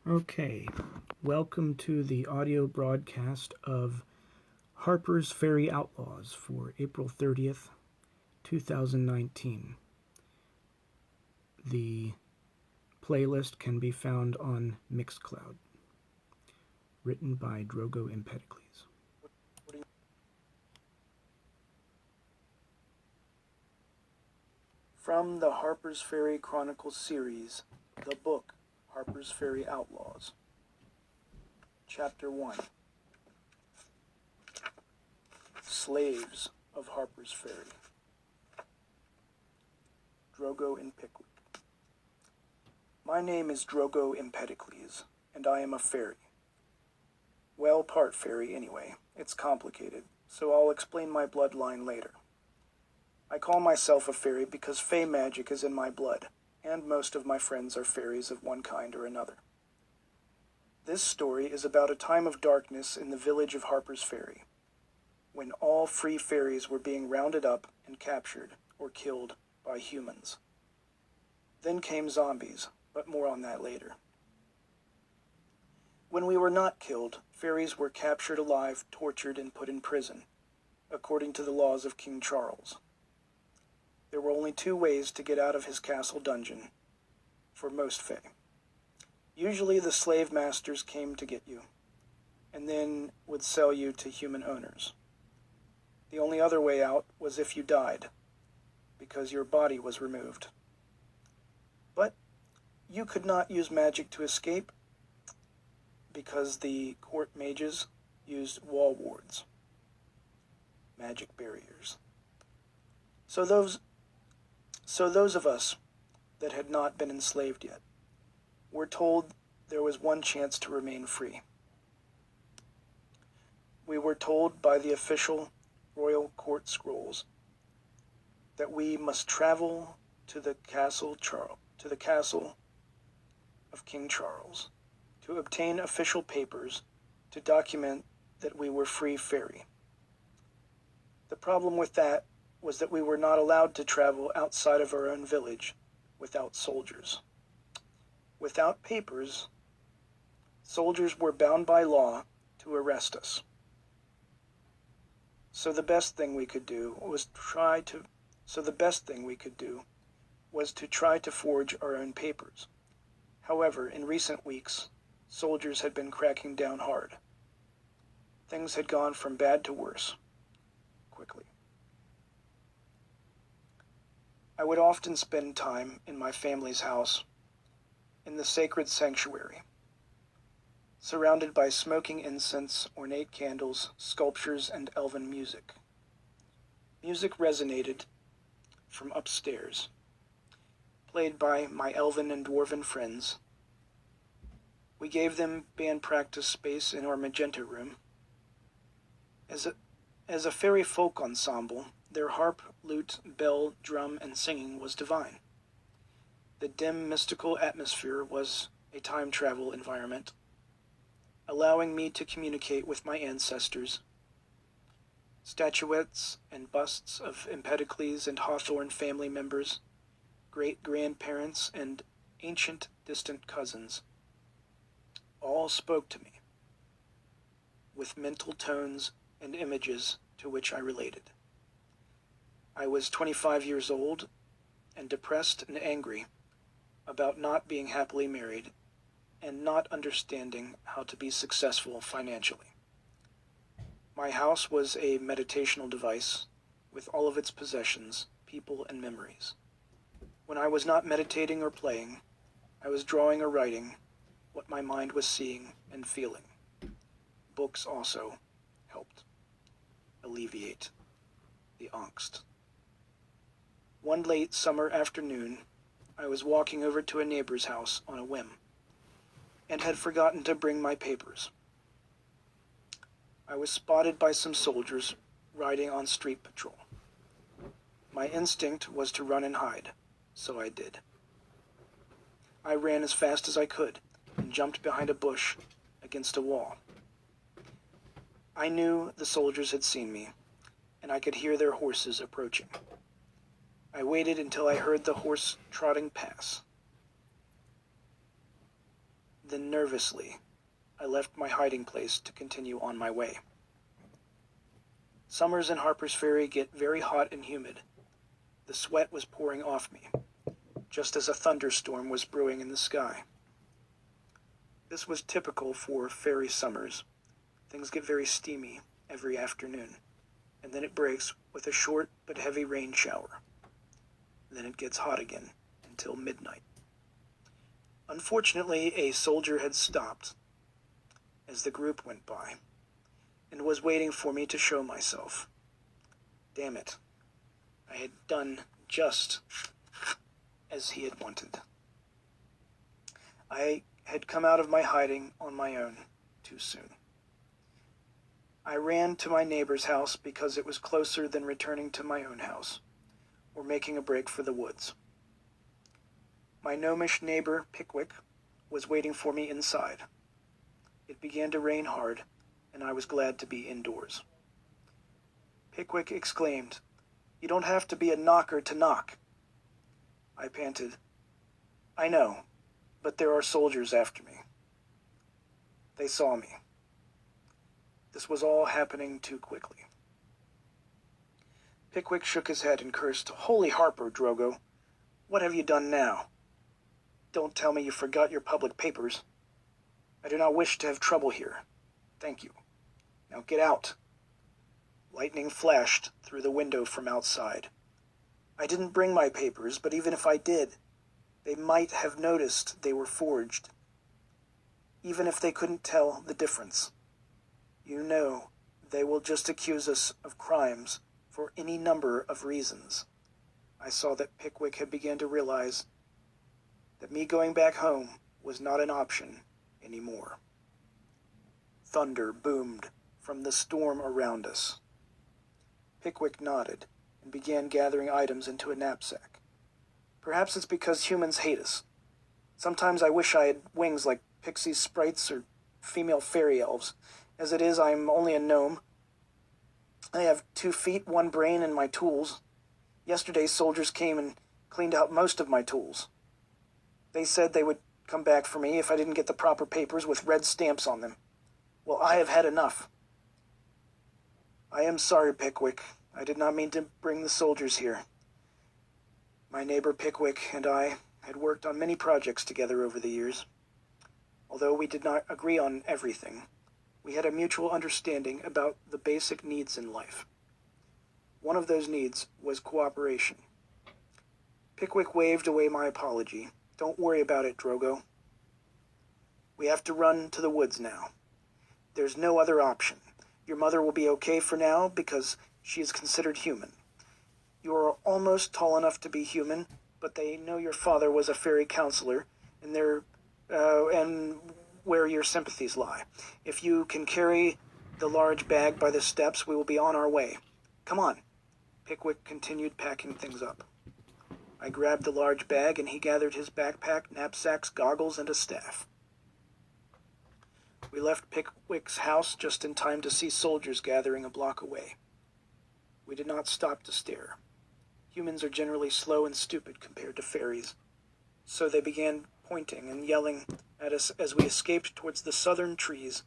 Okay, welcome to the audio broadcast of Harpers Faery Outlaws for April 30th, 2019. The playlist can be found on Mixcloud, written by Drogo Empedocles. From the Harpers Faery Chronicles series, the book Harpers Faery Outlaws. Chapter 1. Slaves of Harpers Faery. Drogo Empedocles. My name is Drogo Empedocles, and I am a fairy. Well, part fairy anyway. It's complicated, so I'll explain my bloodline later. I call myself a fairy because fae magic is in my blood, and most of my friends are fairies of one kind or another. This story is about a time of darkness in the village of Harpers Faery, when all free fairies were being rounded up and captured or killed by humans. Then came zombies, but more on that later. When we were not killed, fairies were captured alive, tortured, and put in prison, according to the laws of King Charles. There were only two ways to get out of his castle dungeon, for most fae. Usually the slave masters came to get you, and then would sell you to human owners. The only other way out was if you died, because your body was removed. But you could not use magic to escape, because the court mages used wall wards, magic barriers. So those of us that had not been enslaved yet were told there was one chance to remain free. We were told by the official royal court scrolls that we must travel to the castle of King Charles to obtain official papers to document that we were free fairy. The problem with that was that we were not allowed to travel outside of our own village without soldiers. Without papers, soldiers were bound by law to arrest us. So the best thing we could do was to try to forge our own papers. However, in recent weeks, soldiers had been cracking down hard. Things had gone from bad to worse, quickly. I would often spend time in my family's house, in the sacred sanctuary, surrounded by smoking incense, ornate candles, sculptures, and elven music. Music resonated from upstairs, played by my elven and dwarven friends. We gave them band practice space in our magenta room. As a fairy folk ensemble, their harp, lute, bell, drum, and singing was divine. The dim, mystical atmosphere was a time travel environment, allowing me to communicate with my ancestors. Statuettes and busts of Empedocles and Hawthorne family members, great-grandparents, and ancient distant cousins all spoke to me with mental tones and images to which I related. I was 25 years old and depressed and angry about not being happily married and not understanding how to be successful financially. My house was a meditational device with all of its possessions, people, and memories. When I was not meditating or playing, I was drawing or writing what my mind was seeing and feeling. Books also helped alleviate the angst. One late summer afternoon, I was walking over to a neighbor's house on a whim, and had forgotten to bring my papers. I was spotted by some soldiers riding on street patrol. My instinct was to run and hide, so I did. I ran as fast as I could and jumped behind a bush against a wall. I knew the soldiers had seen me, and I could hear their horses approaching. I waited until I heard the horse trotting past. Then nervously, I left my hiding place to continue on my way. Summers in Harpers Faery get very hot and humid. The sweat was pouring off me, just as a thunderstorm was brewing in the sky. This was typical for fairy summers. Things get very steamy every afternoon, and then it breaks with a short but heavy rain shower. Then it gets hot again until midnight. Unfortunately, a soldier had stopped as the group went by, and was waiting for me to show myself. Damn it. I had done just as he had wanted. I had come out of my hiding on my own too soon. I ran to my neighbor's house because it was closer than returning to my own house, or making a break for the woods. My gnomish neighbor, Pickwick, was waiting for me inside. It began to rain hard, and I was glad to be indoors. Pickwick exclaimed, "You don't have to be a knocker to knock." I panted, "I know, but there are soldiers after me." They saw me. This was all happening too quickly. Pickwick shook his head and cursed, "Holy Harper, Drogo, what have you done now? Don't tell me you forgot your public papers. I do not wish to have trouble here. Thank you. Now get out." Lightning flashed through the window from outside. I didn't bring my papers, but even if I did, they might have noticed they were forged. Even if they couldn't tell the difference. You know, they will just accuse us of crimes for any number of reasons. I saw that Pickwick had begun to realize that me going back home was not an option anymore. Thunder boomed from the storm around us. Pickwick nodded and began gathering items into a knapsack. Perhaps it's because humans hate us. Sometimes I wish I had wings like pixie sprites or female fairy elves. As it is, I'm only a gnome. I have 2 feet, 1 brain, and my tools. Yesterday, soldiers came and cleaned out most of my tools. They said they would come back for me if I didn't get the proper papers with red stamps on them. Well, I have had enough. I am sorry, Pickwick. I did not mean to bring the soldiers here. My neighbor Pickwick and I had worked on many projects together over the years. Although we did not agree on everything, we had a mutual understanding about the basic needs in life. One of those needs was cooperation. Pickwick waved away my apology. "Don't worry about it, Drogo. We have to run to the woods now. There's no other option. Your mother will be okay for now because she is considered human. You are almost tall enough to be human, but they know your father was a fairy counselor, and where your sympathies lie. If you can carry the large bag by the steps, we will be on our way. Come on." Pickwick continued packing things up. I grabbed the large bag, and he gathered his backpack, knapsacks, goggles, and a staff. We left Pickwick's house just in time to see soldiers gathering a block away. We did not stop to stare. Humans are generally slow and stupid compared to fairies, so they began pointing and yelling at us as we escaped towards the southern trees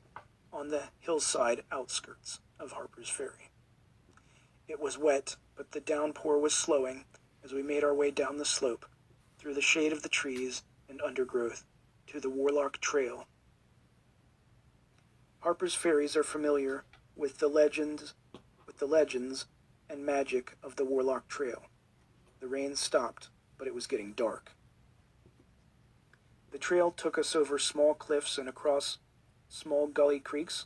on the hillside outskirts of Harpers Faery. It was wet, but the downpour was slowing as we made our way down the slope, through the shade of the trees and undergrowth, to the Warlock Trail. Harper's fairies are familiar with the legends and magic of the Warlock Trail. The rain stopped, but it was getting dark. The trail took us over small cliffs and across small gully creeks.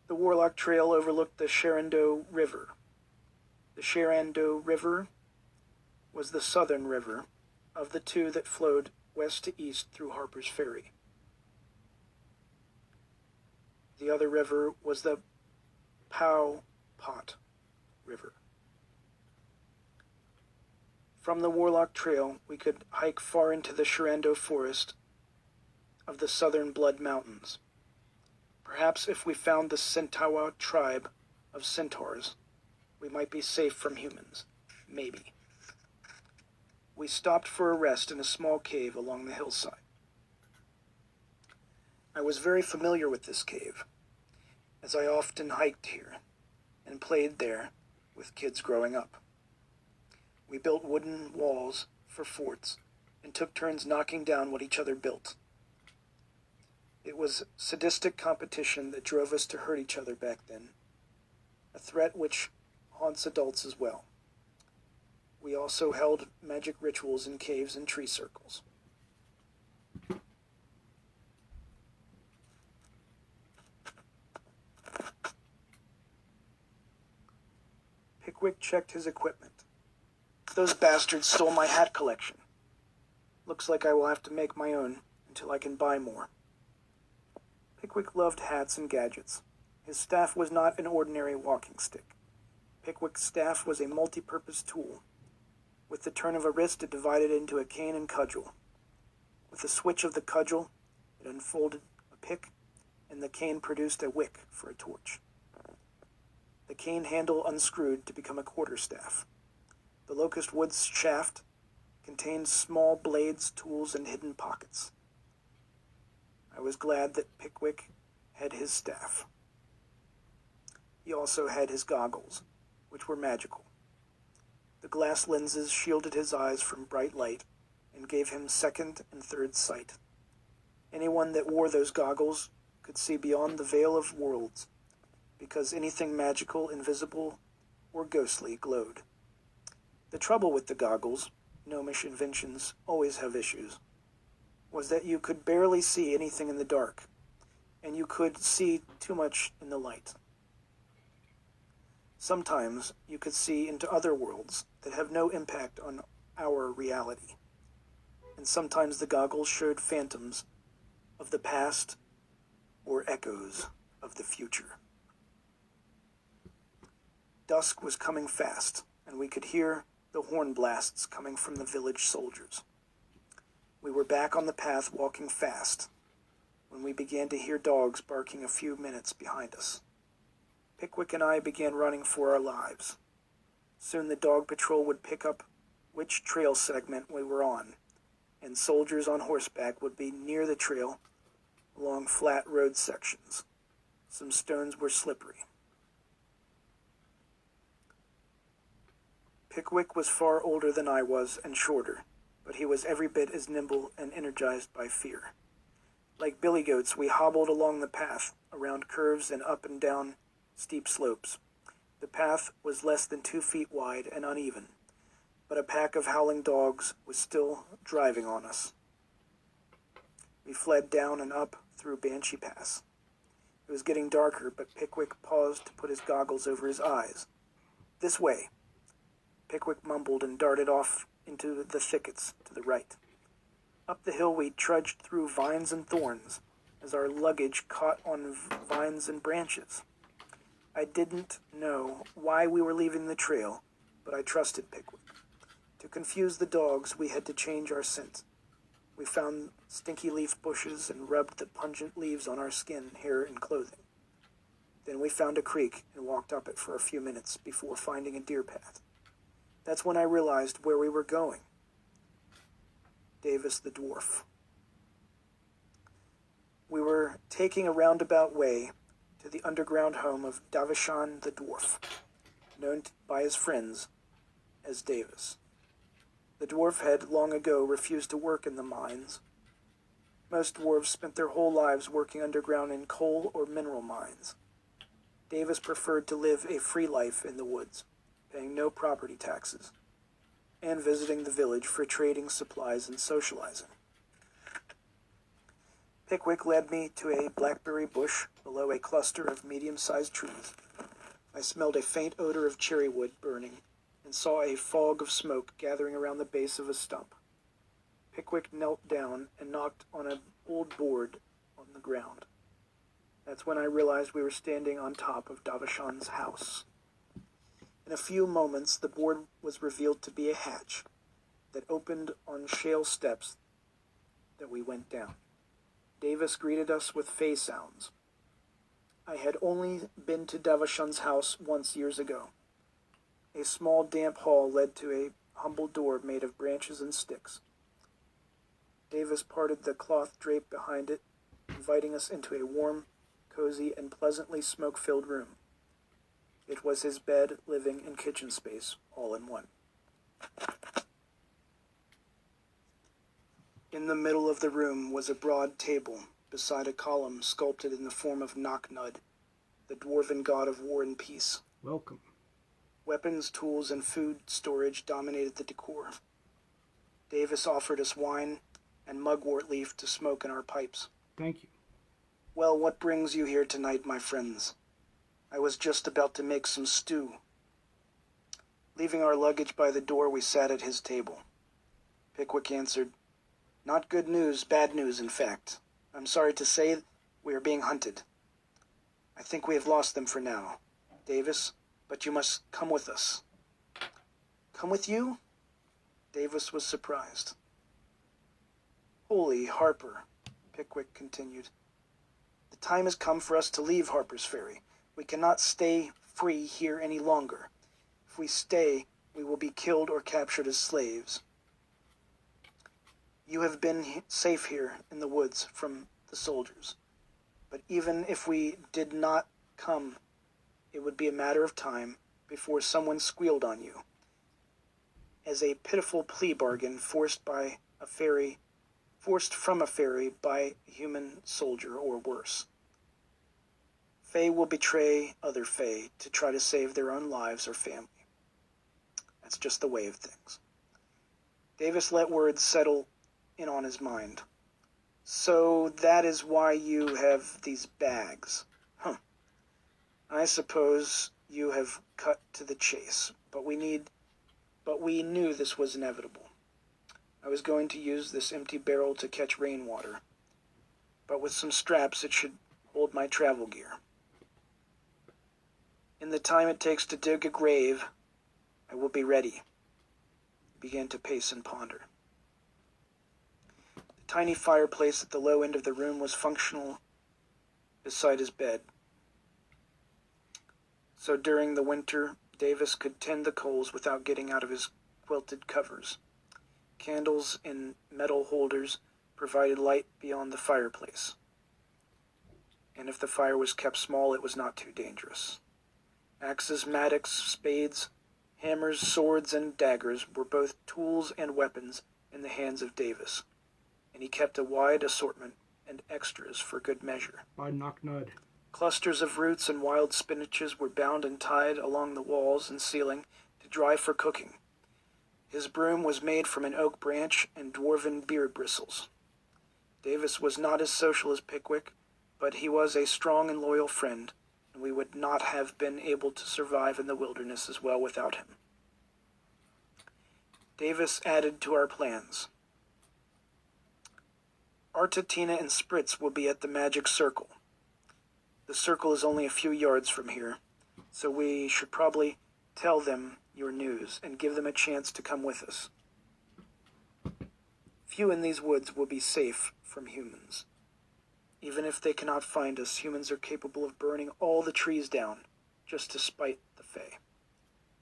The Warlock Trail overlooked the Shenandoah River. The Shenandoah River was the southern river of the 2 that flowed west to east through Harper's Faery. The other river was the Pot River. From the Warlock Trail, we could hike far into the Shenandoah Forest of the southern Blood Mountains. Perhaps if we found the Centaur tribe of centaurs, we might be safe from humans. Maybe. We stopped for a rest in a small cave along the hillside. I was very familiar with this cave, as I often hiked here and played there with kids growing up. We built wooden walls for forts and took turns knocking down what each other built. It was sadistic competition that drove us to hurt each other back then, a threat which haunts adults as well. We also held magic rituals in caves and tree circles. Pickwick checked his equipment. Those bastards stole my hat collection. Looks like I will have to make my own until I can buy more. Pickwick loved hats and gadgets. His staff was not an ordinary walking stick. Pickwick's staff was a multi-purpose tool. With the turn of a wrist, it divided into a cane and cudgel. With the switch of the cudgel, it unfolded a pick, and the cane produced a wick for a torch. The cane handle unscrewed to become a quarterstaff. The locust wood's shaft contained small blades, tools, and hidden pockets. I was glad that Pickwick had his staff. He also had his goggles, which were magical. The glass lenses shielded his eyes from bright light and gave him second and third sight. Anyone that wore those goggles could see beyond the veil of worlds, because anything magical, invisible, or ghostly glowed. The trouble with the goggles, gnomish inventions always have issues, was that you could barely see anything in the dark, and you could see too much in the light. Sometimes you could see into other worlds that have no impact on our reality, and sometimes the goggles showed phantoms of the past or echoes of the future. Dusk was coming fast, and we could hear the horn blasts coming from the village soldiers. We were back on the path walking fast when we began to hear dogs barking a few minutes behind us. Pickwick and I began running for our lives. Soon the dog patrol would pick up which trail segment we were on, and soldiers on horseback would be near the trail along flat road sections. Some stones were slippery. Pickwick was far older than I was and shorter, but he was every bit as nimble and energized by fear. Like billy goats, we hobbled along the path, around curves and up and down steep slopes. The path was less than 2 feet wide and uneven, but a pack of howling dogs was still driving on us. We fled down and up through Banshee Pass. It was getting darker, but Pickwick paused to put his goggles over his eyes. "This way." Pickwick mumbled and darted off into the thickets to the right. Up the hill we trudged through vines and thorns, as our luggage caught on vines and branches. I didn't know why we were leaving the trail, but I trusted Pickwick. To confuse the dogs, we had to change our scent. We found stinky leaf bushes and rubbed the pungent leaves on our skin, hair, and clothing. Then we found a creek and walked up it for a few minutes before finding a deer path. That's when I realized where we were going. Davis the dwarf. We were taking a roundabout way to the underground home of Davashan the dwarf, known by his friends as Davis. The dwarf had long ago refused to work in the mines. Most dwarves spent their whole lives working underground in coal or mineral mines. Davis preferred to live a free life in the woods, paying no property taxes, and visiting the village for trading supplies and socializing. Pickwick led me to a blackberry bush below a cluster of medium-sized trees. I smelled a faint odor of cherry wood burning and saw a fog of smoke gathering around the base of a stump. Pickwick knelt down and knocked on an old board on the ground. That's when I realized we were standing on top of Davashan's house. In a few moments, the board was revealed to be a hatch that opened on shale steps that we went down. Davis greeted us with fey sounds. I had only been to Davashan's house once years ago. A small damp hall led to a humble door made of branches and sticks. Davis parted the cloth drape behind it and inviting us into a warm, cozy, and pleasantly smoke-filled room. It was his bed, living, and kitchen space, all in one. In the middle of the room was a broad table, beside a column sculpted in the form of Knock-Nud, the dwarven god of war and peace. Welcome. Weapons, tools, and food storage dominated the decor. Davis offered us wine and mugwort leaf to smoke in our pipes. Thank you. Well, what brings you here tonight, my friends? I was just about to make some stew. Leaving our luggage by the door, we sat at his table. Pickwick answered, "Not good news, bad news, in fact. I'm sorry to say we are being hunted. I think we have lost them for now. Davis, but you must come with us." "Come with you?" Davis was surprised. "Holy Harper," Pickwick continued. "The time has come for us to leave Harpers Faery. We cannot stay free here any longer. If we stay, we will be killed or captured as slaves. You have been safe here in the woods from the soldiers. But even if we did not come, it would be a matter of time before someone squealed on you, as a pitiful plea bargain forced from a fairy by a human soldier or worse. Fae will betray other Fae to try to save their own lives or family. That's just the way of things." Davis let words settle in on his mind. "So that is why you have these bags. Huh. I suppose you have cut to the chase, but we knew this was inevitable. I was going to use this empty barrel to catch rainwater, but with some straps it should hold my travel gear. In the time it takes to dig a grave, I will be ready." He began to pace and ponder. The tiny fireplace at the low end of the room was functional beside his bed. So during the winter, Davis could tend the coals without getting out of his quilted covers. Candles in metal holders provided light beyond the fireplace. And if the fire was kept small, it was not too dangerous. Axes, mattocks, spades, hammers, swords, and daggers were both tools and weapons in the hands of Davis, and he kept a wide assortment and extras for good measure. By Knock-Nud. Clusters of roots and wild spinaches were bound and tied along the walls and ceiling to dry for cooking. His broom was made from an oak branch and dwarven beard bristles. Davis was not as social as Pickwick, but he was a strong and loyal friend, and we would not have been able to survive in the wilderness as well without him. Davis added to our plans. Arta, Tina, and Spritz will be at the magic circle. The circle is only a few yards from here, so we should probably tell them your news and give them a chance to come with us. Few in these woods will be safe from humans. Even if they cannot find us, humans are capable of burning all the trees down, just to spite the Fae.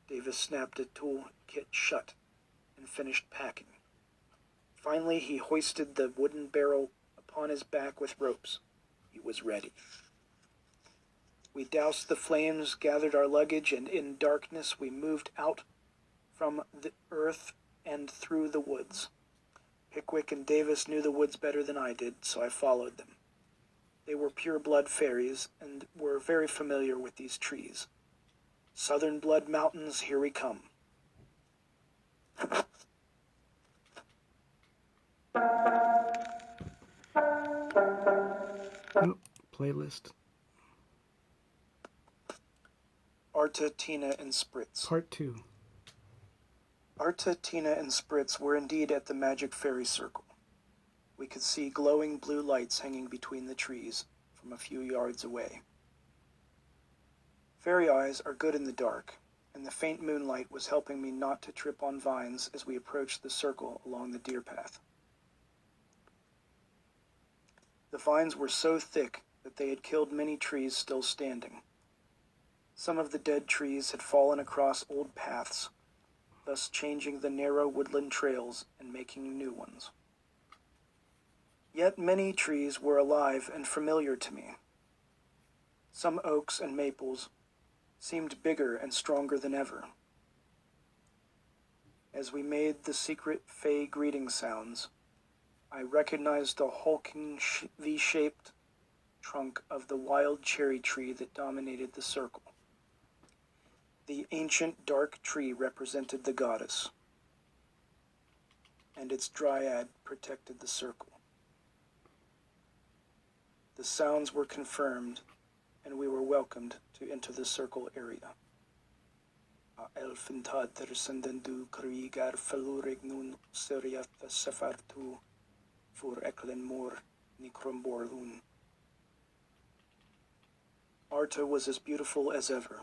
Davis snapped a toolkit shut and finished packing. Finally, he hoisted the wooden barrel upon his back with ropes. He was ready. We doused the flames, gathered our luggage, and in darkness we moved out from the earth and through the woods. Pickwick and Davis knew the woods better than I did, so I followed them. They were pure-blood fairies and were very familiar with these trees. Southern Blood Mountains, here we come. Oh, playlist. Arta, Tina, and Spritz. Part 2. Arta, Tina, and Spritz were indeed at the magic fairy circle. We could see glowing blue lights hanging between the trees from a few yards away. Fairy eyes are good in the dark, and the faint moonlight was helping me not to trip on vines as we approached the circle along the deer path. The vines were so thick that they had killed many trees still standing. Some of the dead trees had fallen across old paths, thus changing the narrow woodland trails and making new ones. Yet many trees were alive and familiar to me. Some oaks and maples seemed bigger and stronger than ever. As we made the secret Fey greeting sounds, I recognized the hulking V-shaped trunk of the wild cherry tree that dominated the circle. The ancient dark tree represented the goddess, and its dryad protected the circle. The sounds were confirmed, and we were welcomed to enter the circle area. A elfintad sendendu krigar felurignun seriat sefartu for eklenmor nikromborlun. Arta was as beautiful as ever.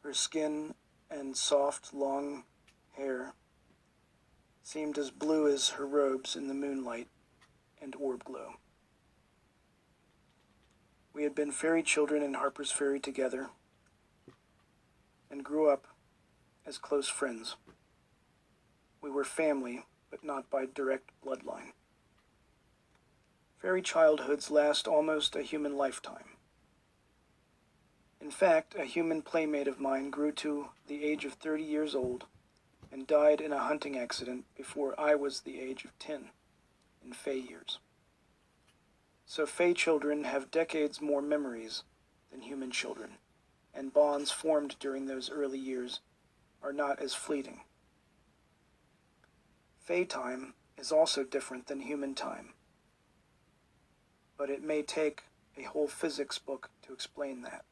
Her skin and soft, long hair seemed as blue as her robes in the moonlight and orb glow. We had been fairy children in Harpers Faery together and grew up as close friends. We were family, but not by direct bloodline. Fairy childhoods last almost a human lifetime. In fact, a human playmate of mine grew to the age of 30 years old and died in a hunting accident before I was the age of 10 in Fey years. So Fey children have decades more memories than human children, and bonds formed during those early years are not as fleeting. Fey time is also different than human time, but it may take a whole physics book to explain that.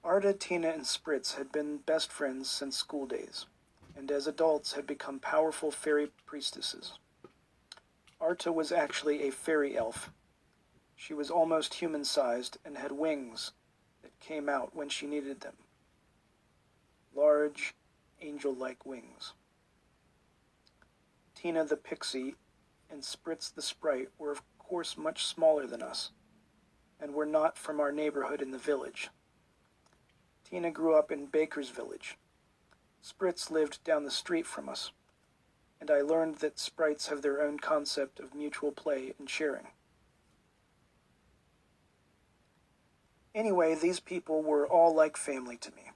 Arta, Tina, and Spritz had been best friends since school days, and as adults had become powerful fairy priestesses. Arta was actually a fairy elf. She was almost human-sized and had wings that came out when she needed them. Large, angel-like wings. Tina the pixie and Spritz the sprite were of course much smaller than us, and were not from our neighborhood in the village. Tina grew up in Baker's village. Spritz lived down the street from us, and I learned that sprites have their own concept of mutual play and sharing. Anyway, these people were all like family to me.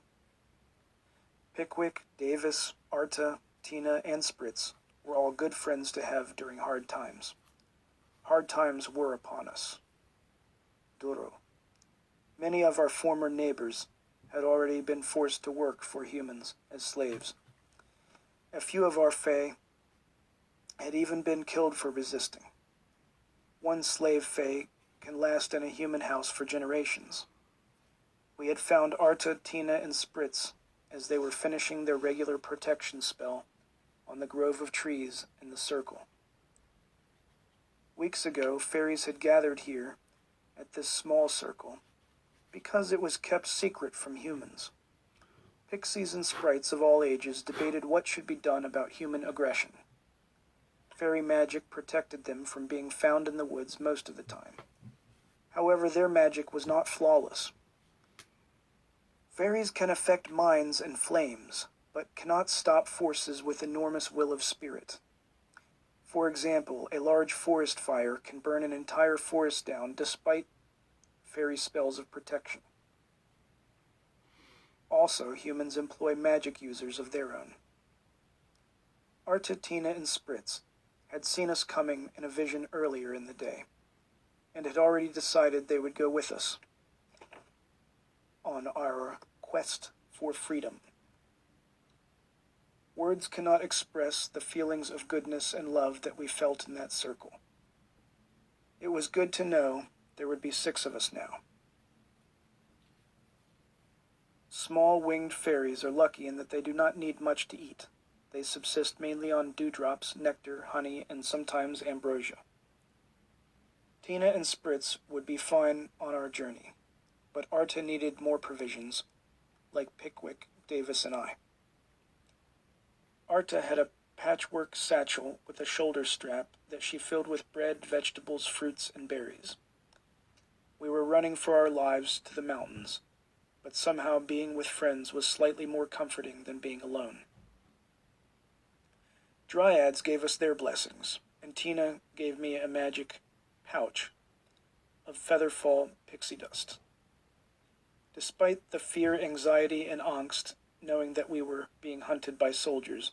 Pickwick, Davis, Arta, Tina, and Spritz were all good friends to have during hard times. Hard times were upon us. Duro. Many of our former neighbors had already been forced to work for humans as slaves. A few of our Fae had even been killed for resisting. One slave Fae can last in a human house for generations. We had found Arta, Tina, and Spritz as they were finishing their regular protection spell on the grove of trees in the circle. Weeks ago, fairies had gathered here at this small circle because it was kept secret from humans. Pixies and sprites of all ages debated what should be done about human aggression. Fairy magic protected them from being found in the woods most of the time. However, their magic was not flawless. Fairies can affect minds and flames, but cannot stop forces with enormous will of spirit. For example, a large forest fire can burn an entire forest down despite fairy spells of protection. Also, humans employ magic users of their own. Arta, Tina, and Spritz had seen us coming in a vision earlier in the day, and had already decided they would go with us on our quest for freedom. Words cannot express the feelings of goodness and love that we felt in that circle. It was good to know there would be 6 of us now. Small winged fairies are lucky in that they do not need much to eat. They subsist mainly on dewdrops, nectar, honey, and sometimes ambrosia. Tina and Spritz would be fine on our journey, but Arta needed more provisions, like Pickwick, Davis, and I. Arta had a patchwork satchel with a shoulder strap that she filled with bread, vegetables, fruits, and berries. We were running for our lives to the mountains, but somehow being with friends was slightly more comforting than being alone. Dryads gave us their blessings, and Tina gave me a magic pouch of featherfall pixie dust. Despite the fear, anxiety, and angst, knowing that we were being hunted by soldiers,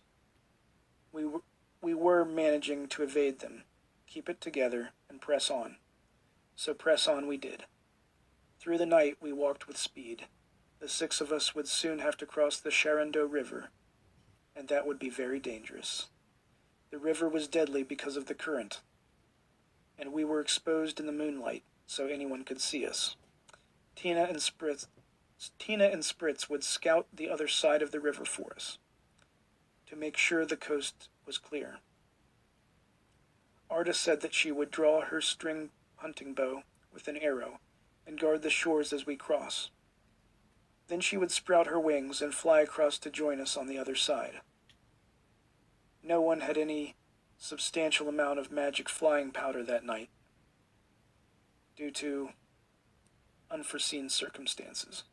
we were managing to evade them, keep it together, and press on. So press on we did. Through the night we walked with speed. The 6 of us would soon have to cross the Shenandoah River, and that would be very dangerous. The river was deadly because of the current, and we were exposed in the moonlight, so anyone could see us. Tina and Spritz would scout the other side of the river for us, to make sure the coast was clear. Arda said that she would draw her string hunting bow with an arrow and guard the shores as we cross. Then she would sprout her wings and fly across to join us on the other side. No one had any substantial amount of magic flying powder that night, due to unforeseen circumstances.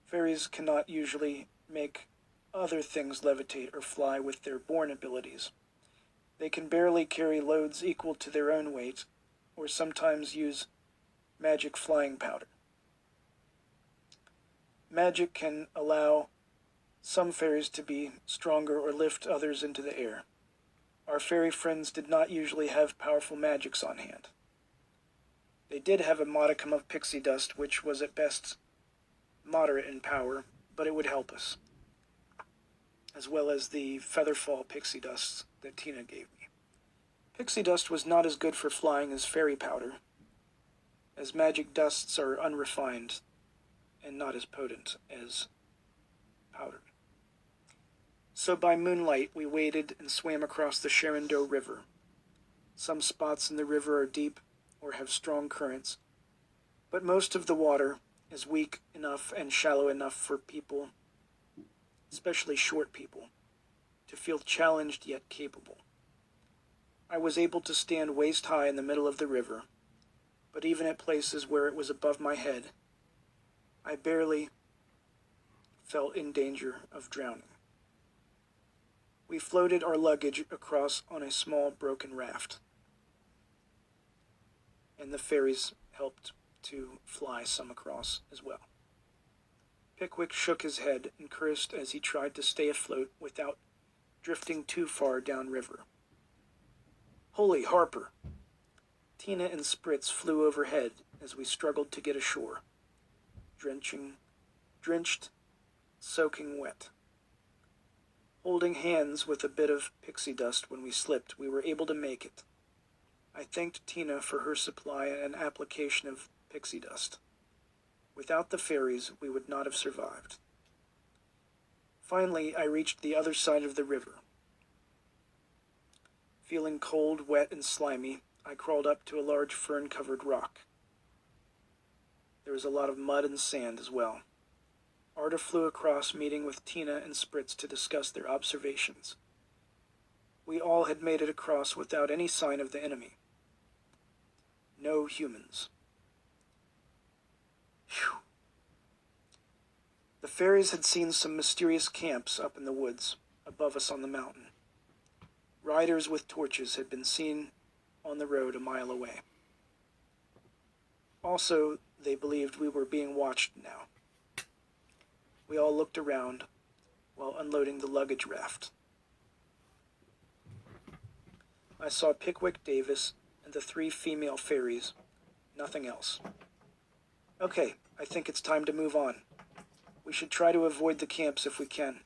Fairies cannot usually make other things levitate or fly with their born abilities. They can barely carry loads equal to their own weight, or sometimes use magic flying powder. Magic can allow some fairies to be stronger or lift others into the air. Our fairy friends did not usually have powerful magics on hand. They did have a modicum of pixie dust, which was at best moderate in power, but it would help us, as well as the featherfall pixie dust that Tina gave me. Pixie dust was not as good for flying as fairy powder, as magic dusts are unrefined and not as potent as powder. So by moonlight we waded and swam across the Shenandoah River. Some spots in the river are deep or have strong currents, but most of the water is weak enough and shallow enough for people, especially short people, to feel challenged yet capable. I was able to stand waist high in the middle of the river, but even at places where it was above my head, I barely felt in danger of drowning. We floated our luggage across on a small broken raft, and the fairies helped to fly some across as well. Pickwick shook his head and cursed as he tried to stay afloat without drifting too far downriver. Holy Harper! Tina and Spritz flew overhead as we struggled to get ashore, drenched, soaking wet. Holding hands with a bit of pixie dust when we slipped, we were able to make it. I thanked Tina for her supply and application of pixie dust. Without the fairies, we would not have survived. Finally, I reached the other side of the river. Feeling cold, wet, and slimy, I crawled up to a large fern-covered rock. There was a lot of mud and sand as well. Arda flew across, meeting with Tina and Spritz to discuss their observations. We all had made it across without any sign of the enemy. No humans. Phew. The fairies had seen some mysterious camps up in the woods, above us on the mountain. Riders with torches had been seen on the road a mile away. Also, they believed we were being watched now. We all looked around while unloading the luggage raft. I saw Pickwick Davis and the 3 female fairies, nothing else. Okay, I think it's time to move on. We should try to avoid the camps if we can.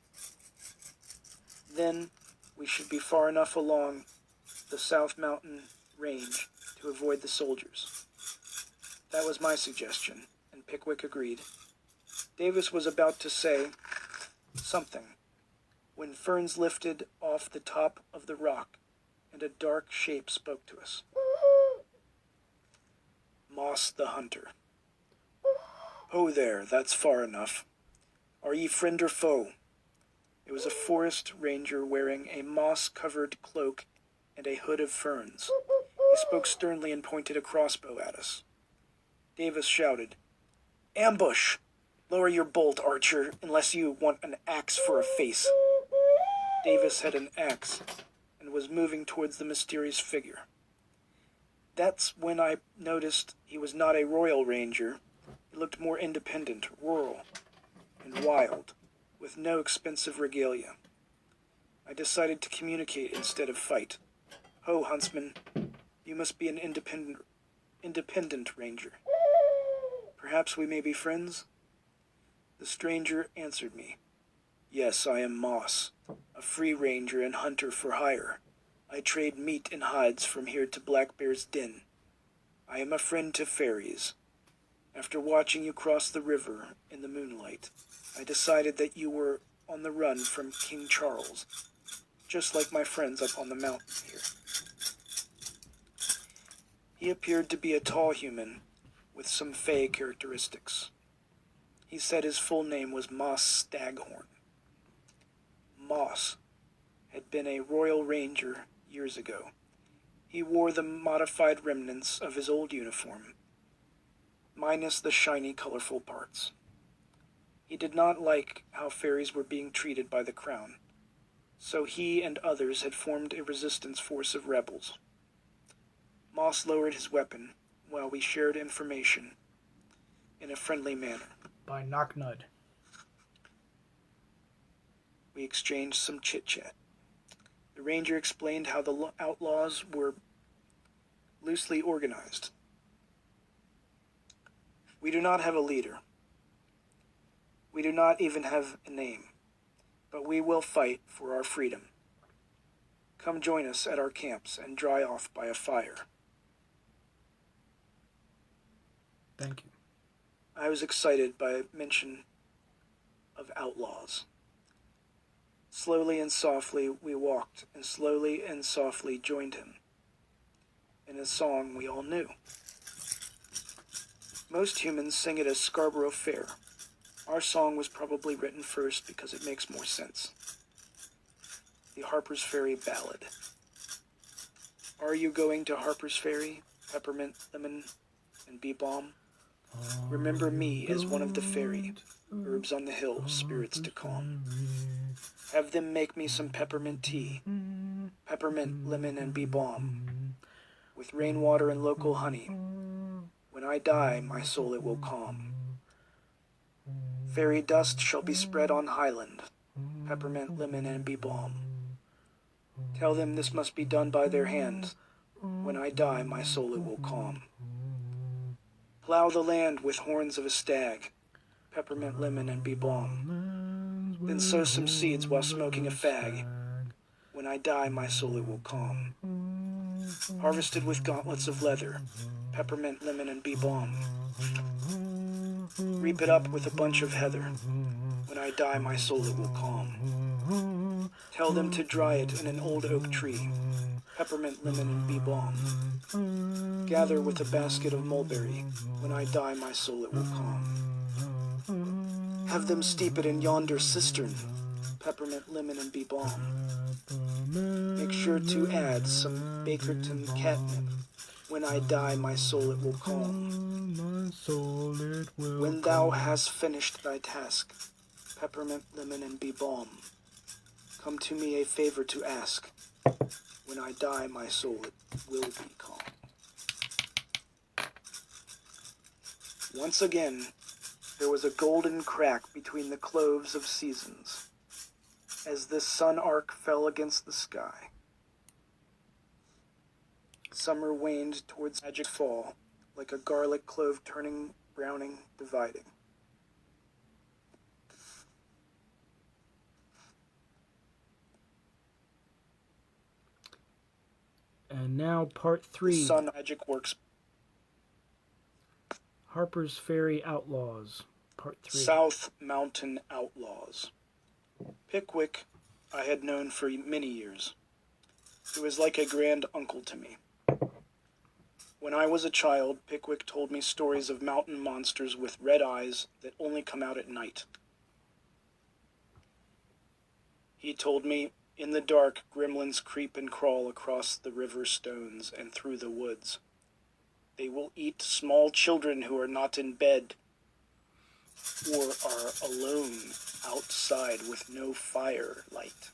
Then, we should be far enough along the South Mountain Range to avoid the soldiers. That was my suggestion, and Pickwick agreed. Davis was about to say something when ferns lifted off the top of the rock and a dark shape spoke to us. Moss the Hunter. Ho there, that's far enough. Are ye friend or foe? It was a forest ranger wearing a moss-covered cloak and a hood of ferns. He spoke sternly and pointed a crossbow at us. Davis shouted, "Ambush! Lower your bolt, archer, unless you want an axe for a face." Davis had an axe and was moving towards the mysterious figure. That's when I noticed he was not a royal ranger. He looked more independent, rural, and wild, with no expensive regalia. I decided to communicate instead of fight. Ho, huntsman, you must be an independent ranger. Perhaps we may be friends? The stranger answered me. Yes, I am Moss, a free ranger and hunter for hire. I trade meat and hides from here to Blackbear's Den. I am a friend to fairies. After watching you cross the river in the moonlight, I decided that you were on the run from King Charles, just like my friends up on the mountain here. He appeared to be a tall human with some fey characteristics. He said his full name was Moss Staghorn. Moss had been a royal ranger years ago. He wore the modified remnants of his old uniform, minus the shiny, colorful parts. He did not like how fairies were being treated by the crown, so he and others had formed a resistance force of rebels. Moss lowered his weapon while we shared information in a friendly manner. By Knocknud. We exchanged some chit-chat. The ranger explained how the outlaws were loosely organized. We do not have a leader. We do not even have a name, but we will fight for our freedom. Come join us at our camps and dry off by a fire. Thank you. I was excited by mention of outlaws. Slowly and softly we walked, and slowly and softly joined him in a song we all knew. Most humans sing it as Scarborough Fair. Our song was probably written first because it makes more sense. The Harpers Faery Ballad. Are you going to Harpers Faery, Peppermint, Lemon, and Bee Balm? Remember me as one of the fairy, herbs on the hill, spirits to calm. Have them make me some peppermint tea, peppermint, lemon, and bee balm, with rainwater and local honey. When I die, my soul it will calm. Fairy dust shall be spread on highland, peppermint, lemon, and bee balm. Tell them this must be done by their hands. When I die, my soul it will calm. Plow the land with horns of a stag, peppermint, lemon, and bee balm. Then sow some seeds while smoking a fag. When I die, my soul it will calm. Harvested with gauntlets of leather, peppermint, lemon, and bee balm. Reap it up with a bunch of heather. When I die, my soul it will calm. Tell them to dry it in an old oak tree, peppermint, lemon, and bee balm. Gather with a basket of mulberry. When I die, my soul it will calm. Have them steep it in yonder cistern, peppermint, lemon, and bee balm. Make sure to add some Bakerton catnip. When I die, my soul it will calm. When thou hast finished thy task, peppermint, lemon, and bee balm, come to me a favor to ask. When I die, my soul it will be calm. Once again, there was a golden crack between the cloves of seasons, as this sun arc fell against the sky. Summer waned towards magic fall, like a garlic clove turning, browning, dividing. And now part 3. Sun magic works. Harpers Faery Outlaws, part 3. South Mountain Outlaws. Pickwick I had known for many years. He was like a grand uncle to me. When I was a child, Pickwick told me stories of mountain monsters with red eyes that only come out at night. He told me, in the dark, gremlins creep and crawl across the river stones and through the woods. They will eat small children who are not in bed or are alone outside with no fire light.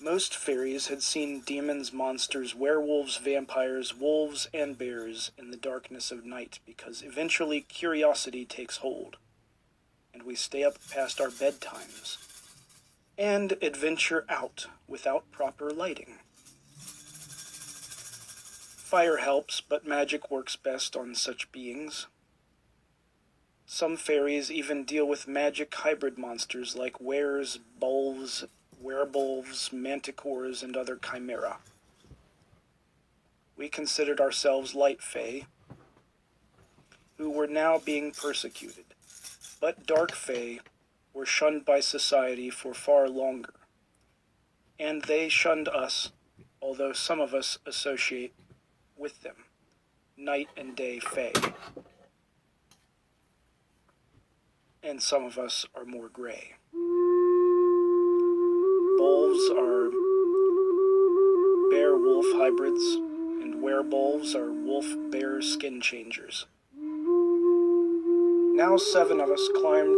Most fairies had seen demons, monsters, werewolves, vampires, wolves, and bears in the darkness of night because eventually curiosity takes hold, and we stay up past our bedtimes and adventure out without proper lighting. Fire helps, but magic works best on such beings. Some fairies even deal with magic hybrid monsters like wares, bulls, werewolves, manticores, and other chimera. We considered ourselves light fae, who were now being persecuted, but dark fae were shunned by society for far longer, and they shunned us, although some of us associate with them, night and day fae, and some of us are more gray. Wolves are bear-wolf hybrids, and werewolves are wolf-bear skin changers. Now 7 of us climbed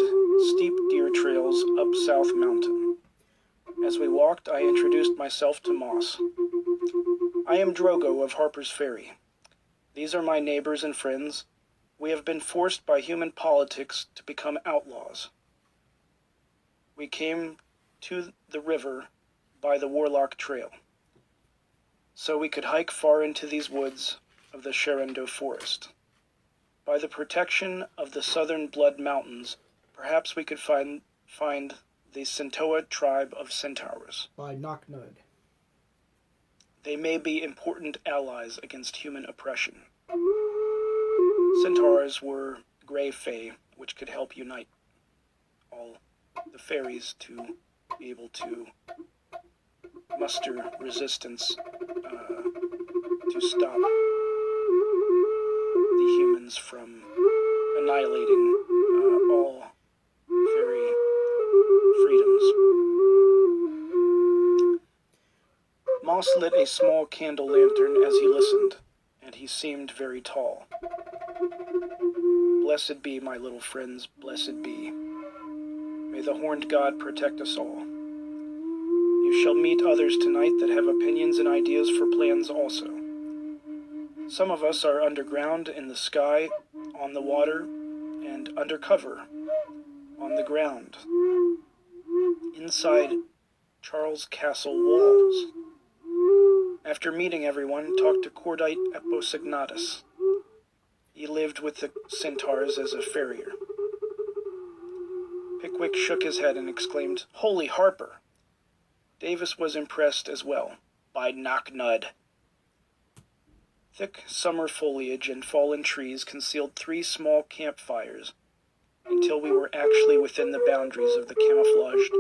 steep deer trails up South Mountain. As we walked, I introduced myself to Moss. I am Drogo of Harpers Faery. These are my neighbors and friends. We have been forced by human politics to become outlaws. We came to the river by the Warlock Trail, so we could hike far into these woods of the Shenandoah Forest. By the protection of the Southern Blood Mountains, perhaps we could find the Centaur tribe of centaurs. By Knocknud. They may be important allies against human oppression. Centaurs were gray fae, which could help unite all the fairies to be able to muster resistance to stop the humans from annihilating all fairy freedoms. Moss lit a small candle lantern as he listened, and he seemed very tall. Blessed be, my little friends, blessed be. May the horned god protect us all. You shall meet others tonight that have opinions and ideas for plans also. Some of us are underground in the sky, on the water, and undercover, on the ground, inside Charles Castle walls. After meeting everyone, talked to Cordite Eposignatus. He lived with the centaurs as a farrier. Pickwick shook his head and exclaimed, "Holy Harper!" Davis was impressed as well. "By Knocknud." Thick summer foliage and fallen trees concealed 3 small campfires until we were actually within the boundaries of the camouflaged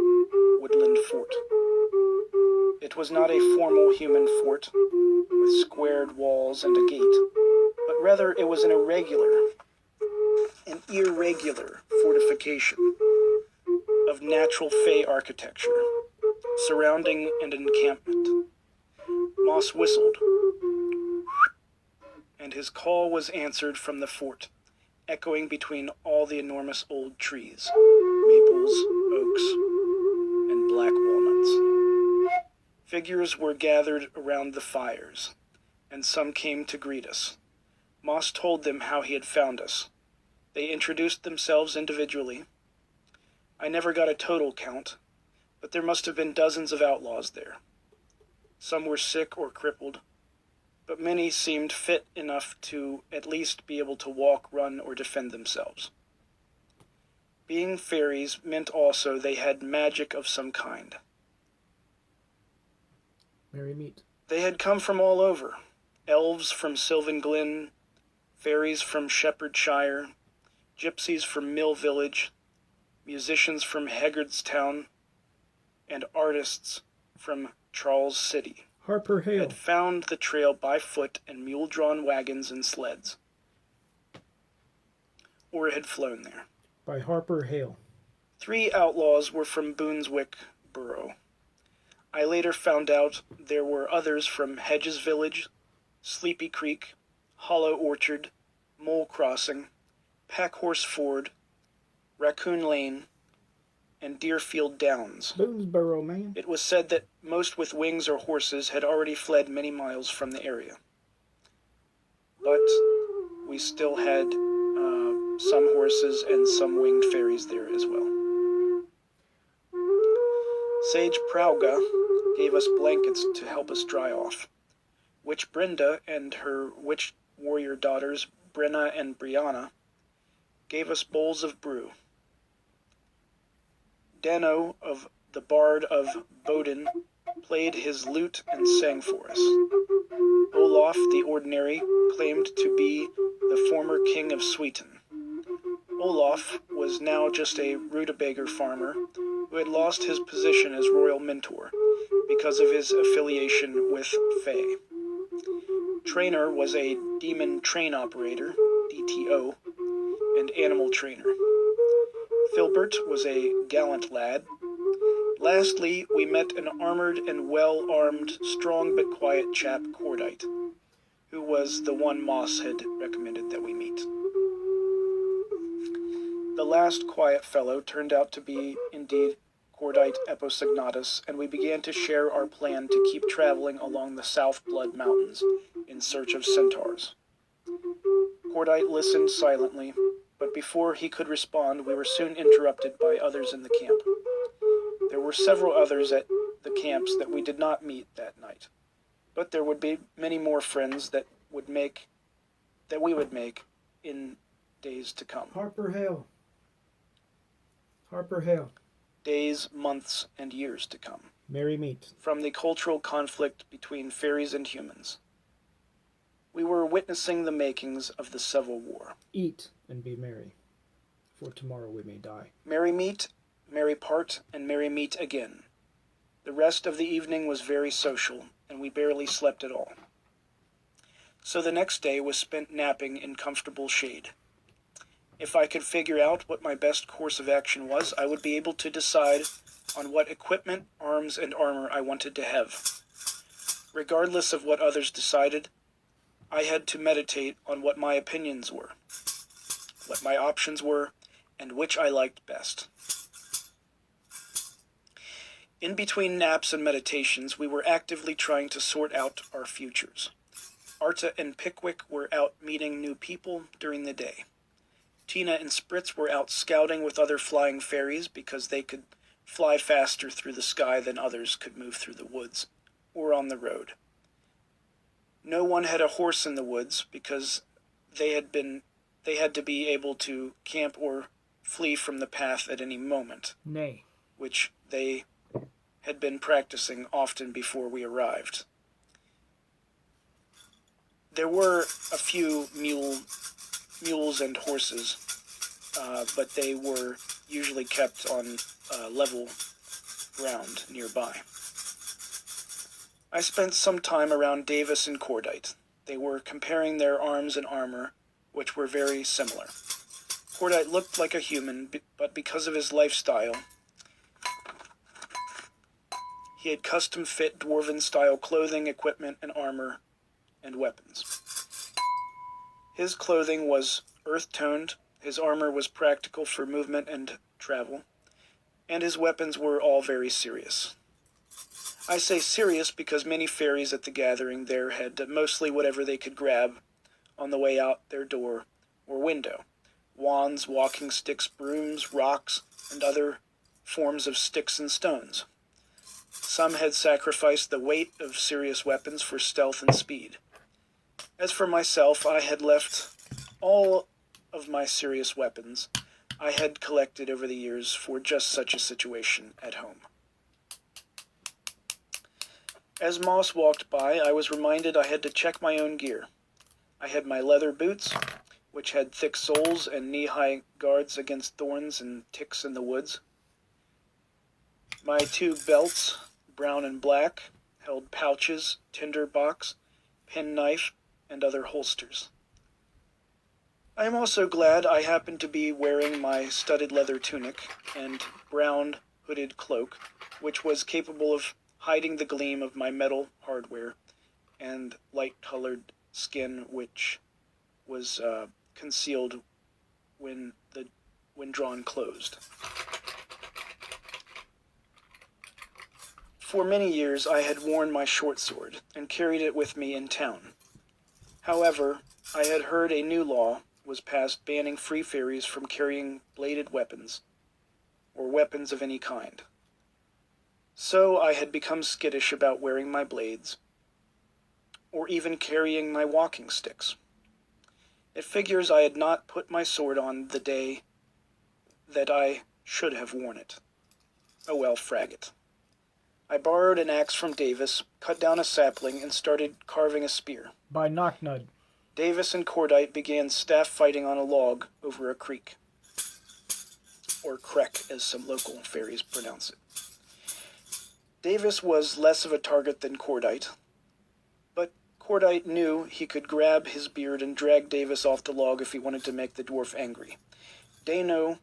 woodland fort. It was not a formal human fort with squared walls and a gate, but rather it was an irregular fortification of natural fey architecture surrounding an encampment. Moss whistled, and his call was answered from the fort, echoing between all the enormous old trees, maples, oaks, and black walnuts. Figures were gathered around the fires, and some came to greet us. Moss told them how he had found us. They introduced themselves individually. I never got a total count, but there must have been dozens of outlaws there. Some were sick or crippled, but many seemed fit enough to at least be able to walk, run, or defend themselves. Being fairies meant also they had magic of some kind. Merry meet. They had come from all over. Elves from Sylvan Glen, fairies from Shepherdshire, gypsies from Mill Village, musicians from Haggardstown, and artists from Charles City. Harper Hale. Had found the trail by foot and mule-drawn wagons and sleds, or had flown there. By Harper Hale. 3 outlaws were from Boonswick Borough. I later found out there were others from Hedges Village, Sleepy Creek, Hollow Orchard, Mole Crossing, Packhorse Ford, Raccoon Lane, and Deerfield Downs. Boonesboro, man. It was said that most with wings or horses had already fled many miles from the area. But we still had some horses and some winged fairies there as well. Sage Prauga gave us blankets to help us dry off. Witch Brenda and her witch warrior daughters, Brenna and Brianna, gave us bowls of brew. Dano of the Bard of Bodin played his lute and sang for us. Olaf the Ordinary claimed to be the former king of Sweden. Olaf was now just a rutabaga farmer who had lost his position as royal mentor because of his affiliation with Fae. Trainer was a demon train operator, DTO, and animal trainer. Filbert was a gallant lad. Lastly, we met an armored and well-armed, strong but quiet chap, Cordite, who was the one Moss had recommended that we meet. The last quiet fellow turned out to be, indeed, Cordite Eposignatus, and we began to share our plan to keep traveling along the South Blood Mountains in search of centaurs. Cordite listened silently, but before he could respond, we were soon interrupted by others in the camp. There were several others at the camps that we did not meet that night, but there would be many more friends that we would make in days to come. Harper Hale. Harper Hale. Days, months, and years to come. Merry meet. From the cultural conflict between fairies and humans. We were witnessing the makings of the Civil War. Eat and be merry, for tomorrow we may die. Merry meet, merry part, and merry meet again. The rest of the evening was very social, and we barely slept at all. So the next day was spent napping in comfortable shade. If I could figure out what my best course of action was, I would be able to decide on what equipment, arms, and armor I wanted to have. Regardless of what others decided, I had to meditate on what my opinions were, what my options were, and which I liked best. In between naps and meditations, we were actively trying to sort out our futures. Arta and Pickwick were out meeting new people during the day. Tina and Spritz were out scouting with other flying fairies because they could fly faster through the sky than others could move through the woods or on the road. No one had a horse in the woods because they had to be able to camp or flee from the path at any moment, Nay. which they had been practicing often before we arrived. There were a few mules and horses, but they were usually kept on level ground nearby. I spent some time around Davis and Cordite. They were comparing their arms and armor, which were very similar. Cordite looked like a human, but because of his lifestyle, he had custom-fit dwarven-style clothing, equipment, and armor, and weapons. His clothing was earth-toned, his armor was practical for movement and travel, and his weapons were all very serious. I say serious because many fairies at the gathering there had mostly whatever they could grab on the way out their door or window. Wands, walking sticks, brooms, rocks, and other forms of sticks and stones. Some had sacrificed the weight of serious weapons for stealth and speed. As for myself, I had left all of my serious weapons I had collected over the years for just such a situation at home. As Moss walked by, I was reminded I had to check my own gear. I had my leather boots, which had thick soles and knee-high guards against thorns and ticks in the woods. My 2 belts, brown and black, held pouches, tinderbox, penknife, and other holsters. I am also glad I happened to be wearing my studded leather tunic and brown hooded cloak, which was capable of hiding the gleam of my metal hardware and light-colored skin, which was concealed when drawn closed. For many years I had worn my short sword, and carried it with me in town. However, I had heard a new law was passed banning free fairies from carrying bladed weapons, or weapons of any kind. So I had become skittish about wearing my blades, or even carrying my walking sticks. It figures I had not put my sword on the day that I should have worn it. Oh well, frag it. I borrowed an axe from Davis, cut down a sapling, and started carving a spear. By Knocknud. Davis and Cordite began staff fighting on a log over a creek, or creek as some local fairies pronounce it. Davis was less of a target than Cordite, but Cordite knew he could grab his beard and drag Davis off the log if he wanted to make the dwarf angry. Dano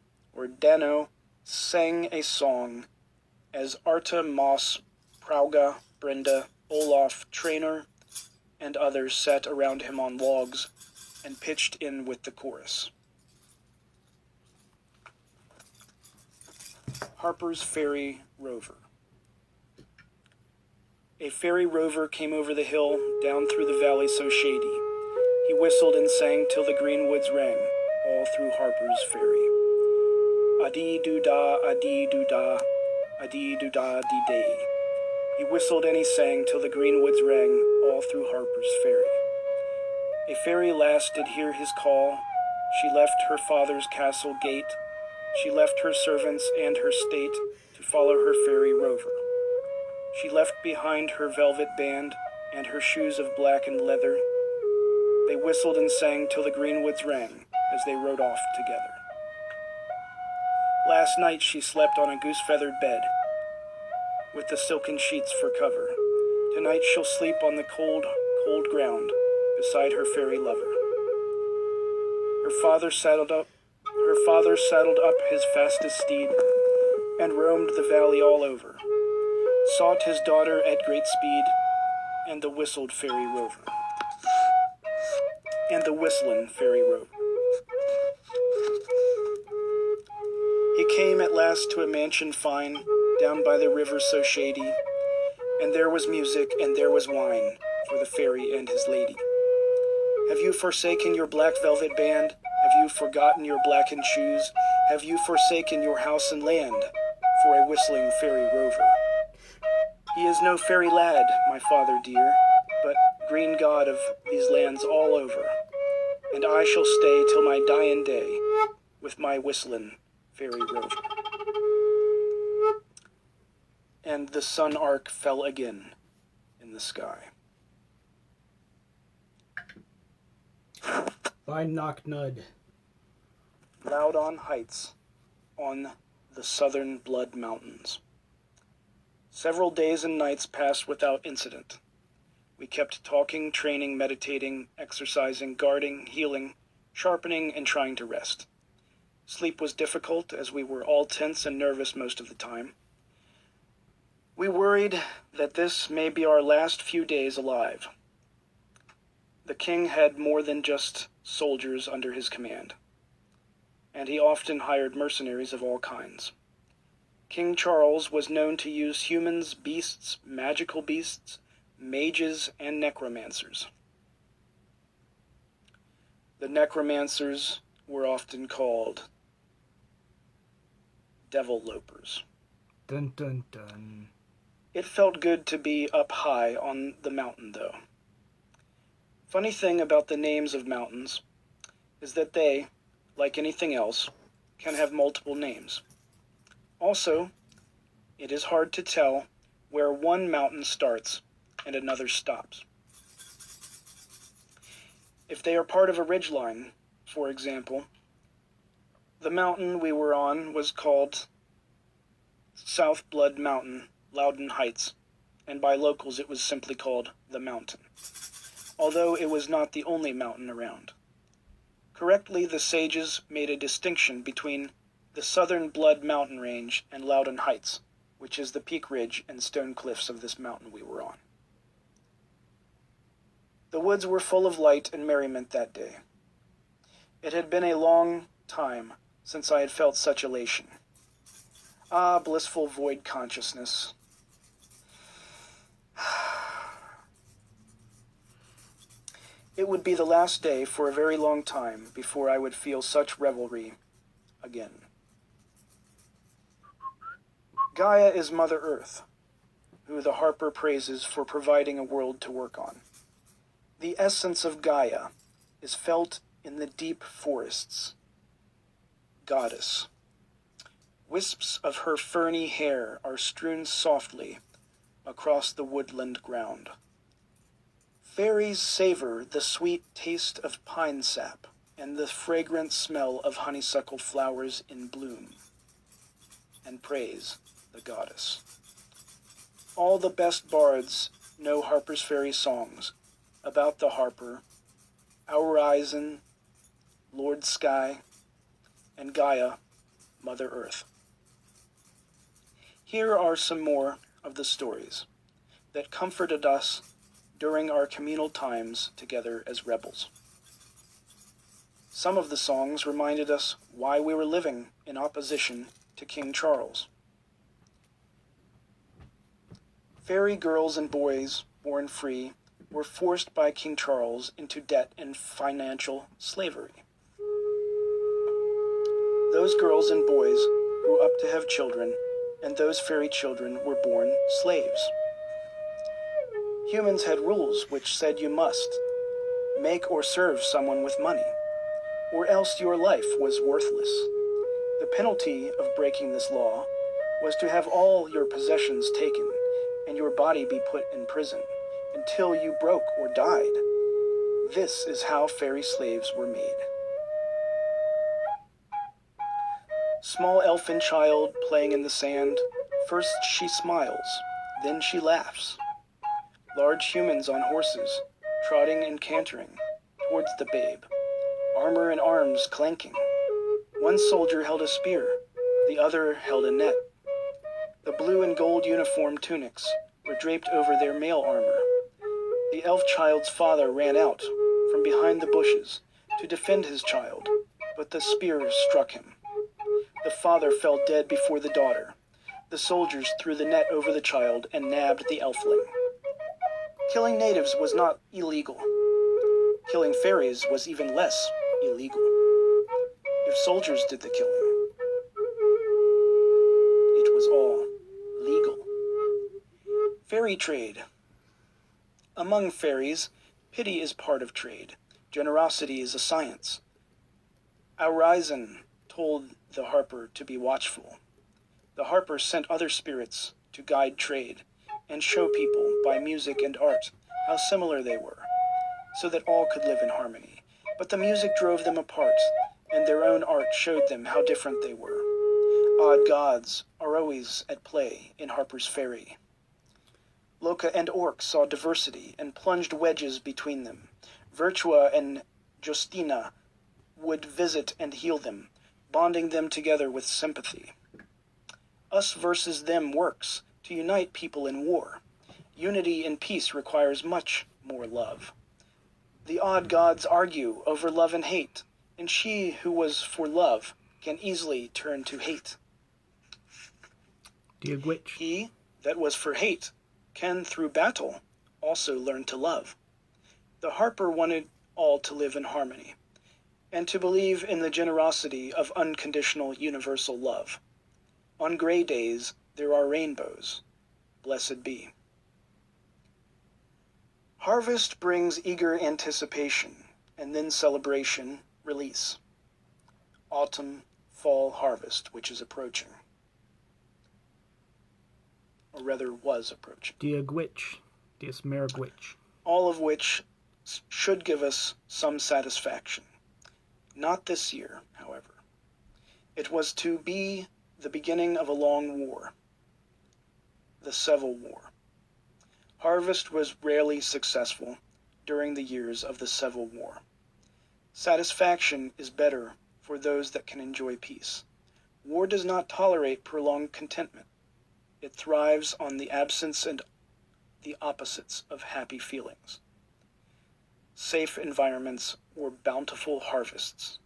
sang a song as Arta, Moss, Prauga, Brenda, Olaf, Trainer, and others sat around him on logs and pitched in with the chorus. Harpers Faery Rover. A fairy rover came over the hill, down through the valley so shady. He whistled and sang till the green woods rang, all through Harpers Faery. Adi-doo-da, adi-doo-da, adi-doo-da, dee-day. He whistled and he sang till the green woods rang, all through Harpers Faery. A fairy lass did hear his call. She left her father's castle gate. She left her servants and her state to follow her fairy rover. She left behind her velvet band and her shoes of blackened leather. They whistled and sang till the green woods rang as they rode off together. Last night she slept on a goose-feathered bed with the silken sheets for cover. Tonight she'll sleep on the cold, cold ground beside her fairy lover. Her father saddled up his fastest steed and roamed the valley all over, sought his daughter at great speed, and the whistling fairy rover. He came at last to a mansion fine, down by the river so shady, and there was music and there was wine for the fairy and his lady. Have you forsaken your black velvet band? Have you forgotten your blackened shoes? Have you forsaken your house and land for a whistling fairy rover? He is no fairy lad, my father dear, but green god of these lands all over, and I shall stay till my dying day with my whistling fairy rover. And the sun arc fell again in the sky. By Knocknud. Loud on heights on the southern Blood Mountains. Several days and nights passed without incident. We kept talking, training, meditating, exercising, guarding, healing, sharpening, and trying to rest. Sleep was difficult, as we were all tense and nervous most of the time. We worried that this may be our last few days alive. The king had more than just soldiers under his command, and he often hired mercenaries of all kinds. King Charles was known to use humans, beasts, magical beasts, mages, and necromancers. The necromancers were often called devil lopers. Dun dun dun. It felt good to be up high on the mountain, though. Funny thing about the names of mountains is that they, like anything else, can have multiple names. Also, it is hard to tell where one mountain starts and another stops. If they are part of a ridgeline, for example, the mountain we were on was called South Blood Mountain, Loudon Heights, and by locals it was simply called the mountain, although it was not the only mountain around. Correctly, the sages made a distinction between the southern Blood Mountain range and Loudon Heights, which is the peak ridge and stone cliffs of this mountain we were on. The woods were full of light and merriment that day. It had been a long time since I had felt such elation. Ah, blissful void consciousness. It would be the last day for a very long time before I would feel such revelry again. Gaia is Mother Earth, who the harper praises for providing a world to work on. The essence of Gaia is felt in the deep forests. Goddess. Wisps of her ferny hair are strewn softly across the woodland ground. Fairies savor the sweet taste of pine sap and the fragrant smell of honeysuckle flowers in bloom, and praise the goddess. All the best bards know Harper's Faery songs about the harper, Aurison, Lord Sky, and Gaia, Mother Earth. Here are some more of the stories that comforted us during our communal times together as rebels. Some of the songs reminded us why we were living in opposition to King Charles. Fairy girls and boys, born free, were forced by King Charles into debt and financial slavery. Those girls and boys grew up to have children, and those fairy children were born slaves. Humans had rules which said you must make or serve someone with money, or else your life was worthless. The penalty of breaking this law was to have all your possessions taken and your body be put in prison until you broke or died. This is how fairy slaves were made. Small elfin child playing in the sand, first she smiles, then she laughs. Large humans on horses, trotting and cantering towards the babe, armor and arms clanking. One soldier held a spear, the other held a net. The blue and gold uniform tunics were draped over their mail armor. The elf child's father ran out from behind the bushes to defend his child, but the spear struck him. The father fell dead before the daughter. The soldiers threw the net over the child and nabbed the elfling. Killing natives was not illegal. Killing fairies was even less illegal. If soldiers did the killing, it was all legal. Fairy trade. Among fairies, pity is part of trade. Generosity is a science. Aurison told the harper to be watchful. The harper sent other spirits to guide trade and show people by music and art how similar they were, so that all could live in harmony. But the music drove them apart, and their own art showed them how different they were. Odd gods are always at play in Harper's Faery. Loka and Orc saw diversity and plunged wedges between them. Virtua and Justina would visit and heal them, bonding them together with sympathy. Us versus them works to unite people in war. Unity in peace requires much more love. The odd gods argue over love and hate, and she who was for love can easily turn to hate. He that was for hate can through battle also learn to love. The harper wanted all to live in harmony, and to believe in the generosity of unconditional universal love. On gray days there are rainbows. Blessed be. Harvest brings eager anticipation, and then celebration, release. Autumn, fall harvest, which is approaching. Or rather, was approaching. Dies mergwitch. All of which should give us some satisfaction. Not this year, however. It was to be the beginning of a long war. The Civil War. Harvest was rarely successful during the years of the Civil War. Satisfaction is better for those that can enjoy peace. War does not tolerate prolonged contentment. It thrives on the absence and the opposites of happy feelings. Safe environments or bountiful harvests.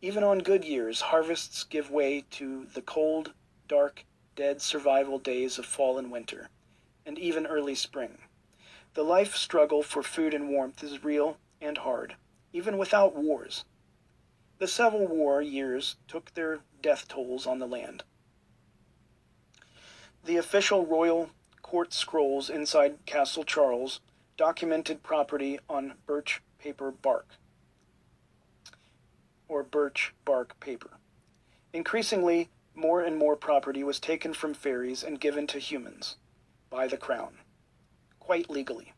Even on good years, harvests give way to the cold, dark, dead survival days of fall and winter, and even early spring. The life struggle for food and warmth is real and hard, even without wars. The Civil War years took their death tolls on the land. The official royal court scrolls inside Castle Charles documented property on birch paper bark, or birch bark paper. Increasingly, more and more property was taken from fairies and given to humans by the crown, quite legally.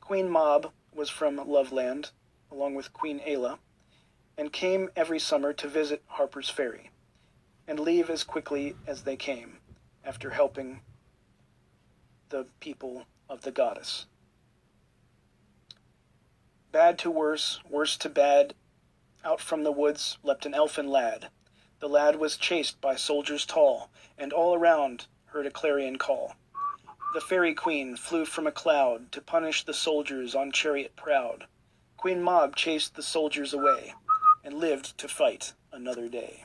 Queen Mab was from Loveland, along with Queen Ayla, and came every summer to visit Harpers Faery, and leave as quickly as they came, after helping the people of the goddess. Bad to worse, worse to bad, out from the woods leapt an elfin lad. The lad was chased by soldiers tall, and all around heard a clarion call. The fairy queen flew from a cloud to punish the soldiers on chariot proud. Queen Mab chased the soldiers away, and lived to fight another day.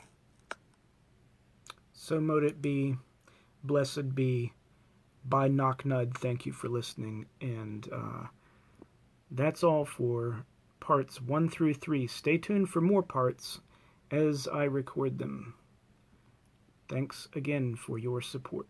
So mote it be, blessed be. By Knocknud, thank you for listening, and that's all for parts 1 through 3. Stay tuned for more parts as I record them. Thanks again for your support.